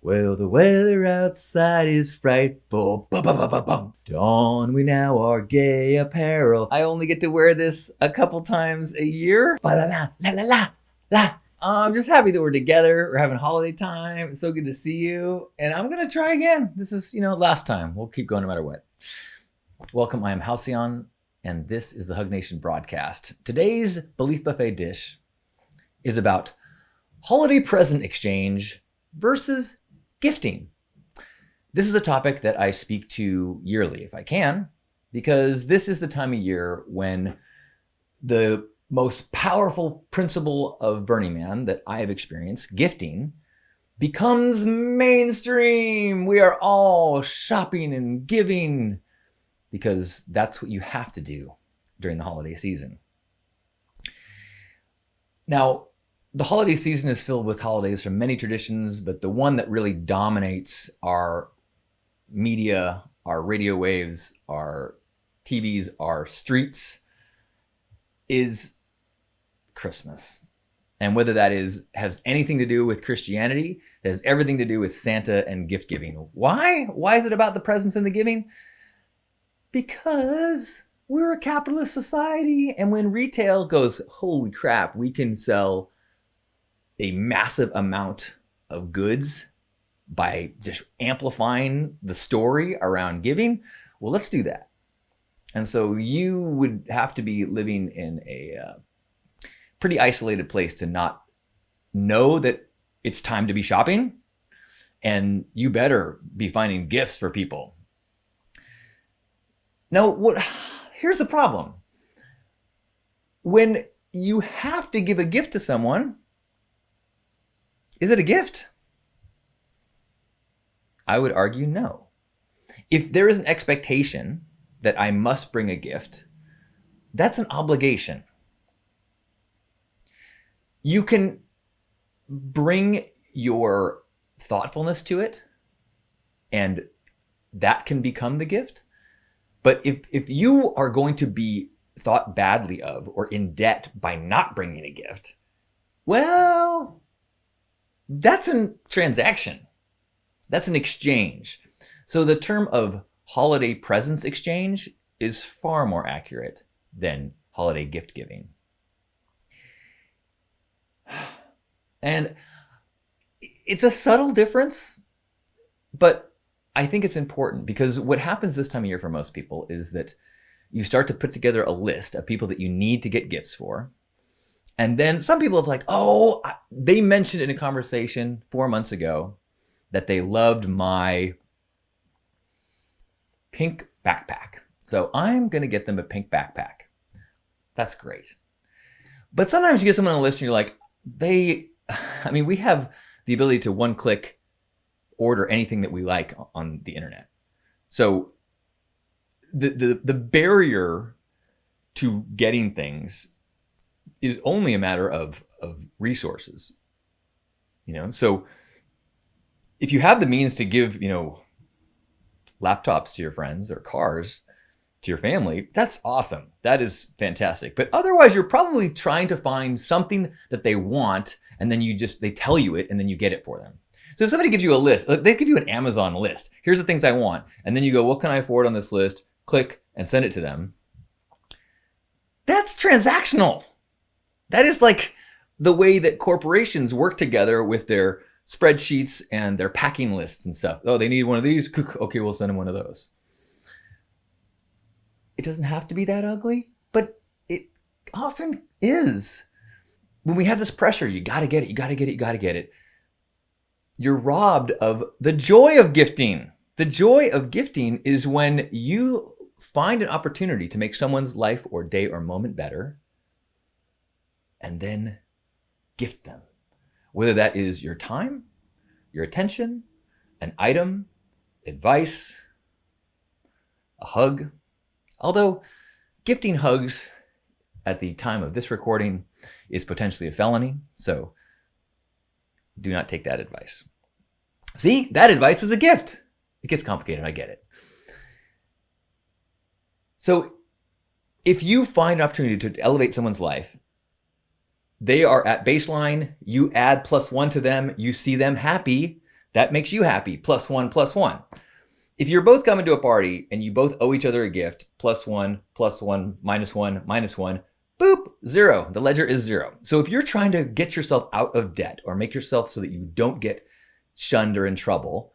Well, the weather outside is frightful. Bum, bum, bum, bum, bum. Don we now our gay apparel. I only get to wear this a couple times a year. Ba la la la la la la. I'm just happy that we're together. We're having holiday time. It's so good to see you. And I'm going to try again. This is, last time. We'll keep going no matter what. Welcome. I am Halcyon, and this is the Hug Nation broadcast. Today's Belief Buffet dish is about holiday present exchange versus gifting. This is a topic that I speak to yearly if I can, because this is the time of year when the most powerful principle of Burning Man that I have experienced, gifting, becomes mainstream. We are all shopping and giving because that's what you have to do during the holiday season. Now, the holiday season is filled with holidays from many traditions, but the one that really dominates our media, our radio waves, our TVs, our streets is Christmas. And whether that has anything to do with Christianity, it has everything to do with Santa and gift giving. Why? Why is it about the presents and the giving? Because we're a capitalist society, and when retail goes, holy crap, we can sell a massive amount of goods by just amplifying the story around giving. Well, let's do that. And so you would have to be living in a pretty isolated place to not know that it's time to be shopping, and you better be finding gifts for people. Now, here's the problem. When you have to give a gift to someone, is it a gift? I would argue no. If there is an expectation that I must bring a gift, that's an obligation. You can bring your thoughtfulness to it, and that can become the gift. But if you are going to be thought badly of or in debt by not bringing a gift, well, that's a transaction. That's an exchange. So the term of holiday presents exchange is far more accurate than holiday gift giving. And it's a subtle difference, but I think it's important, because what happens this time of year for most people is that you start to put together a list of people that you need to get gifts for. And then some people have they mentioned in a conversation 4 months ago that they loved my pink backpack. So I'm going to get them a pink backpack. That's great. But sometimes you get someone on a list and you're like, we have the ability to one click order anything that we like on the internet. So the barrier to getting things is only a matter of resources. So if you have the means to give, laptops to your friends or cars to your family, that's awesome. That is fantastic. But otherwise, you're probably trying to find something that they want, and then they tell you it, and then you get it for them. So if somebody gives you a list, they give you an Amazon list. Here's the things I want. And then you go, what can I afford on this list? Click and send it to them. That's transactional. That is like the way that corporations work together with their spreadsheets and their packing lists and stuff. Oh, they need one of these? Okay, we'll send them one of those. It doesn't have to be that ugly, but it often is. When we have this pressure, you got to get it, you got to get it, you got to get it. You're robbed of the joy of gifting. The joy of gifting is when you find an opportunity to make someone's life or day or moment better, and then gift them. Whether that is your time, your attention, an item, advice, a hug. Although gifting hugs at the time of this recording is potentially a felony, so do not take that advice. See, that advice is a gift. It gets complicated, I get it. So if you find an opportunity to elevate someone's life, they are at baseline, you add +1 to them, you see them happy, That makes you happy. Plus one, plus one. If you're both coming to a party and you both owe each other a gift, plus one, minus one, minus one, boop, zero. The ledger is zero. So if you're trying to get yourself out of debt or make yourself so that you don't get shunned or in trouble,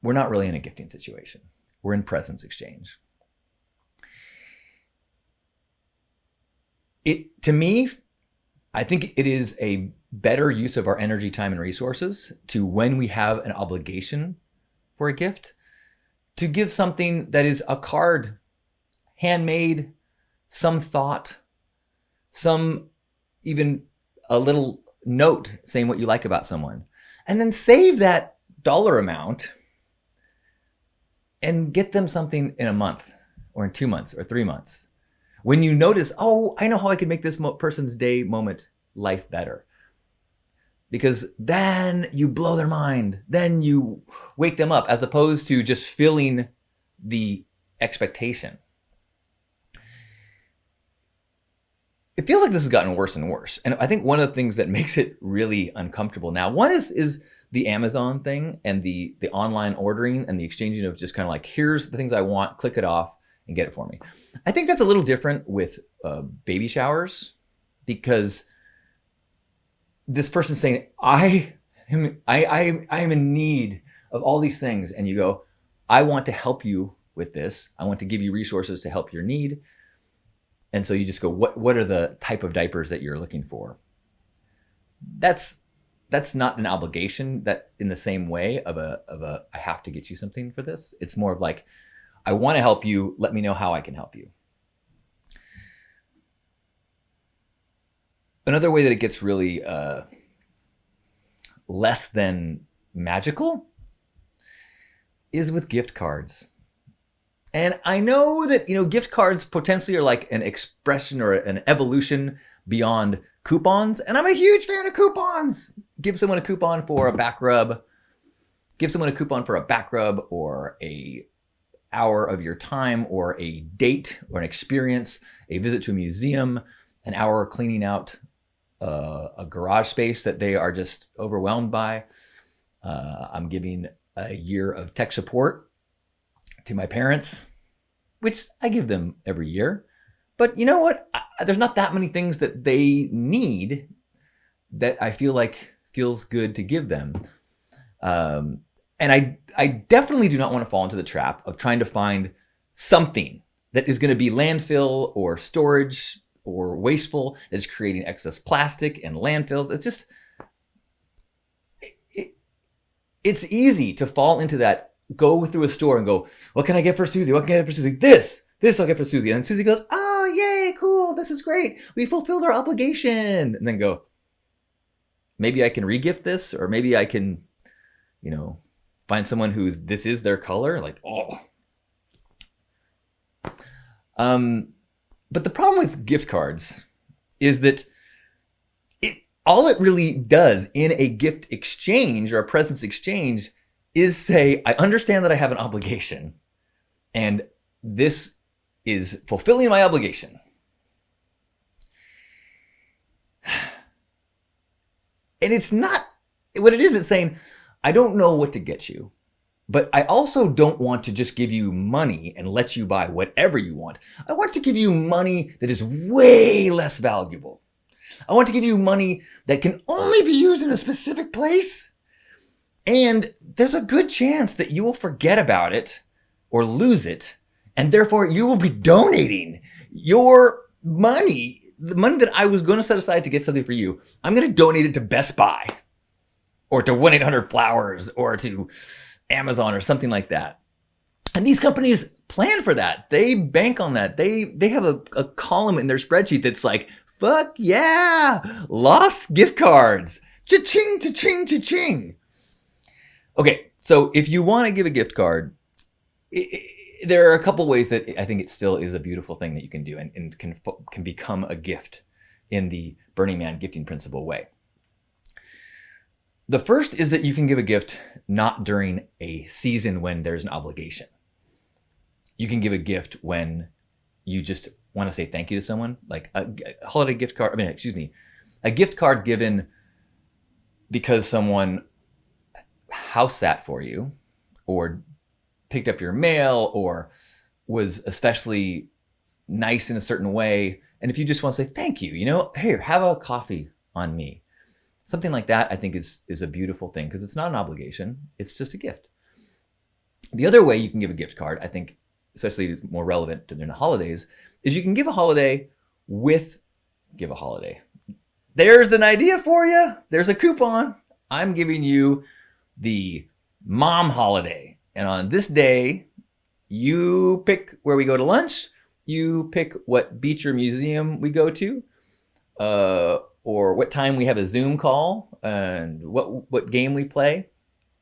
we're not really in a gifting situation. We're in presence exchange. To me, I think it is a better use of our energy, time, and resources to, when we have an obligation for a gift, to give something that is a card, handmade, some thought, some even a little note saying what you like about someone, and then save that dollar amount and get them something in a month or in 2 months or 3 months. When you notice, oh, I know how I can make this person's day, moment, life better. Because then you blow their mind. Then you wake them up, as opposed to just filling the expectation. It feels like this has gotten worse and worse. And I think one of the things that makes it really uncomfortable now, one is the Amazon thing and the online ordering and the exchanging of just kind of like, here's the things I want, click it off and get it for me. I think that's a little different with baby showers, because this person's saying, I am in need of all these things. And you go, I want to help you with this. I want to give you resources to help your need. And so you just go, what are the type of diapers that you're looking for? That's not an obligation that in the same way of a I have to get you something for this. It's more of like, I want to help you. Let me know how I can help you. Another way that it gets really less than magical is with gift cards. And I know that, gift cards potentially are like an expression or an evolution beyond coupons. And I'm a huge fan of coupons. Give someone a coupon for a back rub. Give someone a coupon for a back rub or a hour of your time or a date or an experience, a visit to a museum, an hour cleaning out a garage space that they are just overwhelmed by. I'm giving a year of tech support to my parents, which I give them every year. But you know what? There's not that many things that they need that I feel like feels good to give them. And I definitely do not want to fall into the trap of trying to find something that is going to be landfill or storage or wasteful, that's creating excess plastic and landfills. It's just, it's easy to fall into that. Go through a store and go, what can I get for Susie? What can I get for Susie? This I'll get for Susie. And Susie goes, oh, yay, cool. This is great. We fulfilled our obligation. And then go, maybe I can regift this, or maybe I can, find someone who this is their color. Like, oh. But the problem with gift cards is that all it really does in a gift exchange or a presence exchange is say, I understand that I have an obligation, and this is fulfilling my obligation. And it's not, what it is, it's saying, I don't know what to get you, but I also don't want to just give you money and let you buy whatever you want. I want to give you money that is way less valuable. I want to give you money that can only be used in a specific place. And there's a good chance that you will forget about it or lose it. And therefore you will be donating your money, the money that I was going to set aside to get something for you. I'm going to donate it to Best Buy or to 1-800-Flowers or to Amazon or something like that. And these companies plan for that. They bank on that. They have a column in their spreadsheet that's like, fuck yeah, lost gift cards. Cha-ching, cha-ching, cha-ching. Okay, so if you want to give a gift card, there are a couple ways that I think it still is a beautiful thing that you can do and can become a gift in the Burning Man gifting principle way. The first is that you can give a gift not during a season when there's an obligation. You can give a gift when you just want to say thank you to someone, like a holiday gift card. A gift card given because someone house sat for you, or picked up your mail, or was especially nice in a certain way. And if you just want to say thank you, here, have a coffee on me. Something like that, I think, is a beautiful thing, because it's not an obligation. It's just a gift. The other way you can give a gift card, I think, especially more relevant during the holidays, is you can give a holiday. There's an idea for you. There's a coupon. I'm giving you the mom holiday. And on this day, you pick where we go to lunch. You pick what beach or museum we go to, or what time we have a Zoom call, and what game we play.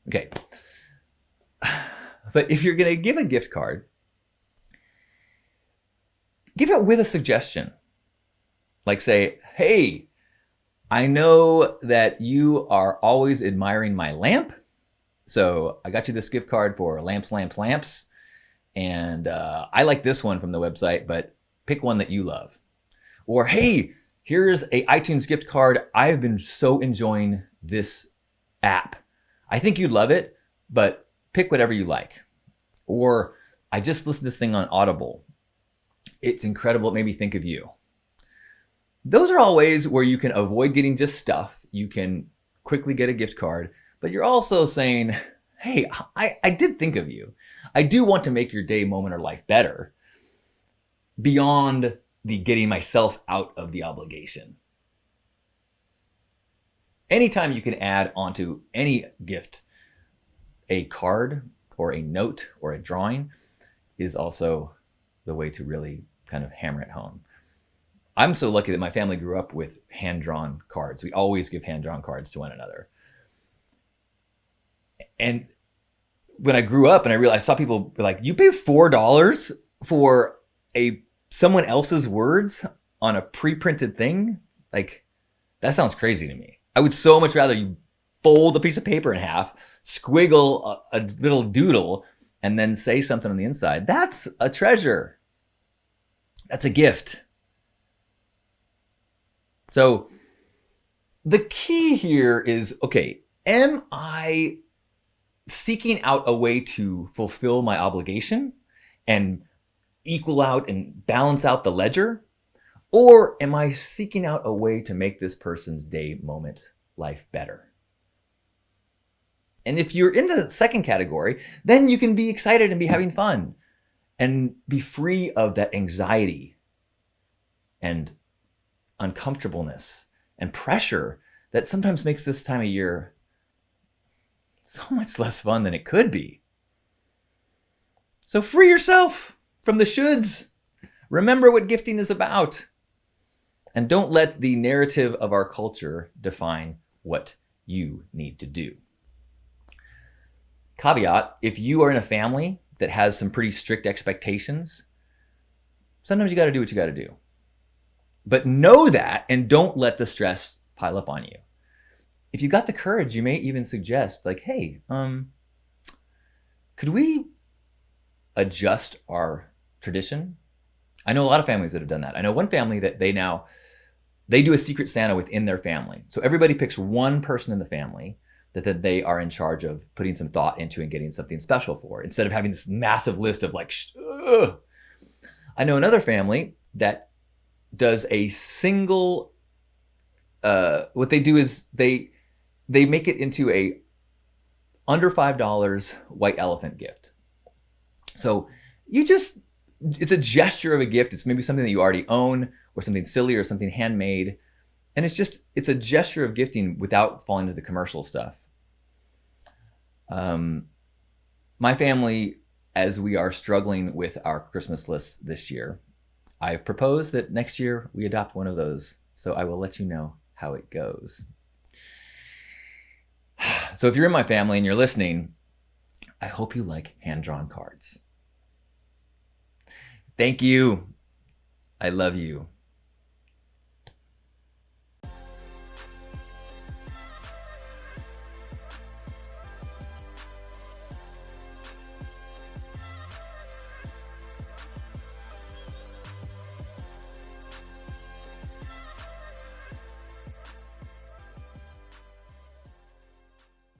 Okay. But if you're going to give a gift card, give it with a suggestion. Like, say, hey, I know that you are always admiring my lamp, so I got you this gift card for lamps. And I like this one from the website, but pick one that you love. Or, hey, here's a iTunes gift card. I've been so enjoying this app. I think you'd love it, but pick whatever you like. Or, I just listened to this thing on Audible. It's incredible. It made me think of you. Those are all ways where you can avoid getting just stuff. You can quickly get a gift card, but you're also saying, hey, I did think of you. I do want to make your day, moment, or life better beyond the getting myself out of the obligation. Anytime you can add onto any gift a card or a note or a drawing is also the way to really kind of hammer it home. I'm so lucky that my family grew up with hand-drawn cards. We always give hand-drawn cards to one another. And when I grew up and I saw people be like, you pay $4 for someone else's words on a pre-printed thing? Like, that sounds crazy to me. I would so much rather you fold a piece of paper in half, squiggle a little doodle, and then say something on the inside. That's a treasure. That's a gift. So the key here is, okay, am I seeking out a way to fulfill my obligation and equal out and balance out the ledger? Or am I seeking out a way to make this person's day, moment, life better? And if you're in the second category, then you can be excited and be having fun and be free of that anxiety and uncomfortableness and pressure that sometimes makes this time of year so much less fun than it could be. So free yourself from the shoulds. Remember what gifting is about. And don't let the narrative of our culture define what you need to do. Caveat, if you are in a family that has some pretty strict expectations, sometimes you got to do what you got to do. But know that and don't let the stress pile up on you. If you got the courage, you may even suggest, like, hey, could we adjust our tradition? I know a lot of families that have done that. I know one family that they do a secret Santa within their family. So everybody picks one person in the family that they are in charge of putting some thought into and getting something special for, instead of having this massive list of like, ugh. I know another family that does a single, what they do is they make it into a under $5 white elephant gift. So it's a gesture of a gift. It's maybe something that you already own or something silly or something handmade. And it's a gesture of gifting without falling into the commercial stuff. My family, as we are struggling with our Christmas lists this year, I've proposed that next year we adopt one of those. So I will let you know how it goes. So if you're in my family and you're listening, I hope you like hand-drawn cards. Thank you. I love you.